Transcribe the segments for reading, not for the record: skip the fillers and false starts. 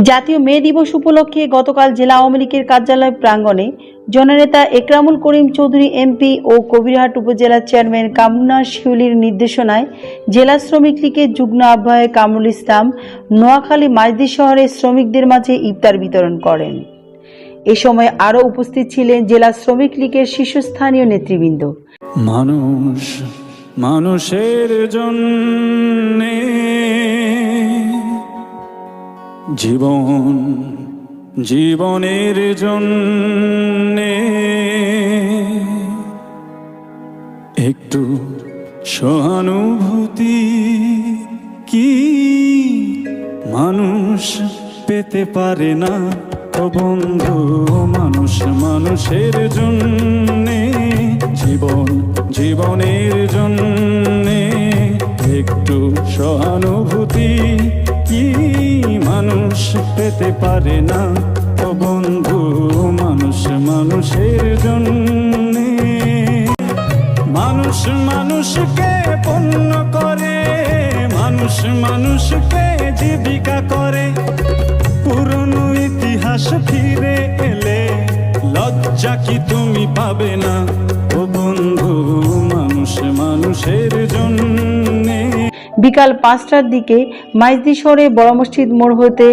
জাতীয় মে দিবস উপলক্ষে গতকাল জেলা আওয়ামী লীগের কার্যালয় প্রাঙ্গণে জননেতা একরামুল করিম চৌধুরী এমপি ও কবিরহাট উপজেলা চেয়ারম্যান কামরুন্নাহার শিউলির নির্দেশনায় জেলা শ্রমিক লীগের যুগ্ম আহ্বায়ক কামরুল ইসলাম নোয়াখালী মাইজদি শহরে শ্রমিকদের মাঝে ইফতার বিতরণ করেন। এ সময় আরও উপস্থিত ছিলেন জেলা শ্রমিক লীগের শীর্ষস্থানীয় নেতৃবৃন্দ। মানুষ মানুষের জন্যে, জীবন জীবনের জন্যে, একটু সহানুভূতি কি মানুষ পেতে পারে না? ও বন্ধু, মানুষ মানুষের জন্যে, জীবন জীবনের জন্যে, একটু সহানুভূতি কি মানুষ পেতে পারে না? ও বন্ধু, মানুষ মানুষের জন্যে। মানুষ মানুষকে পণ্য করে, মানুষ মানুষকে জীবিকা করে। পুরনো ইতিহাস ফিরে এলে লজ্জা কি তুমি পাবে না? ও বন্ধু, মানুষ মানুষের জন্যে। বিকাল 5টার দিকে মাইজদি শহরে বড় মসজিদ মোড় হতে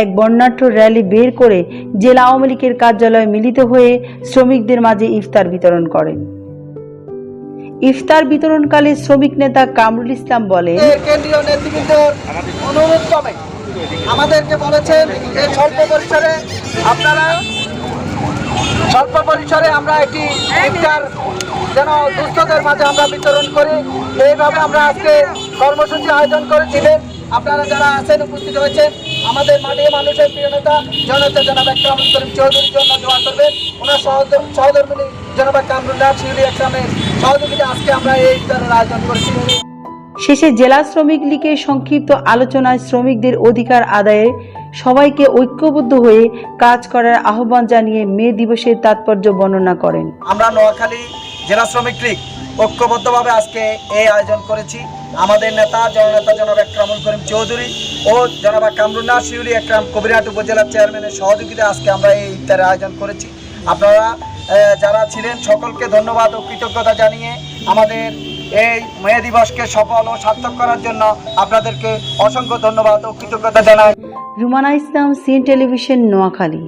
এক বর্ণাঢ্য র্যালি বের করে জেলা আওয়ামী লীগের কার্যালয়ে মিলিত হয়ে শ্রমিকদের মাঝে ইফতার বিতরণ করেন। ইফতার বিতরণকালে শ্রমিক নেতা কামরুল ইসলাম বলেন, কেন্দ্রীয় নেতৃবৃন্দের অনুরোধ ক্রমে আমাদেরকে বলেছেন যে স্বল্প পরিসরে আমরা একটি ইফতার যেন দুস্থদের মাঝে আমরা বিতরণ করি। এইভাবে আমরা আজকে কর্মসূচি আয়োজন করেছিলেন। আপনারা যারা আছেন, উপস্থিত হয়েছেন, আমাদের মাটি মানুষের প্রিয় নেতা জননেতা জনাব একরামুল করিম চৌধুরীর জন্য দোয়া করবেন। ওনার সহধর্মিনী জনাব কামরুন্নাহার শিউলি একরামের সহযোগিতা আজকে আমরা এই ইফতারের আয়োজন করেছি। শেষে জেলা শ্রমিক লীগের সংক্ষিপ্ত আলোচনায় শ্রমিকদের অধিকার আদায়ে সবাইকে ঐক্যবদ্ধ হয়ে কাজ করার আহ্বান জানিয়ে মে দিবসের তাৎপর্য বর্ণনা করেন। আমরা নোয়াখালী জেলা শ্রমিক লীগ ঐক্যবদ্ধভাবে আজকে এই আয়োজন করেছি। আমাদের নেতা জননেতা জনাব একরামুল করিম চৌধুরী ও জনাব কামরুন্নাহার শিউলি একরাম কবিরহাট উপজেলা চেয়ারম্যানের সহযোগিতায় আজকে আমরা এই ইফতারের আয়োজন করেছি। আপনারা যারা ছিলেন সকলকে ধন্যবাদ ও কৃতজ্ঞতা জানিয়ে আমাদের এই মে দিবসকে সফল ও সার্থক করার জন্য আপনাদেরকে অসংখ্য ধন্যবাদ ও কৃতজ্ঞতা জানাই। রুমানা ইসলাম, সিএন টেলিভিশন, নোয়াখালী।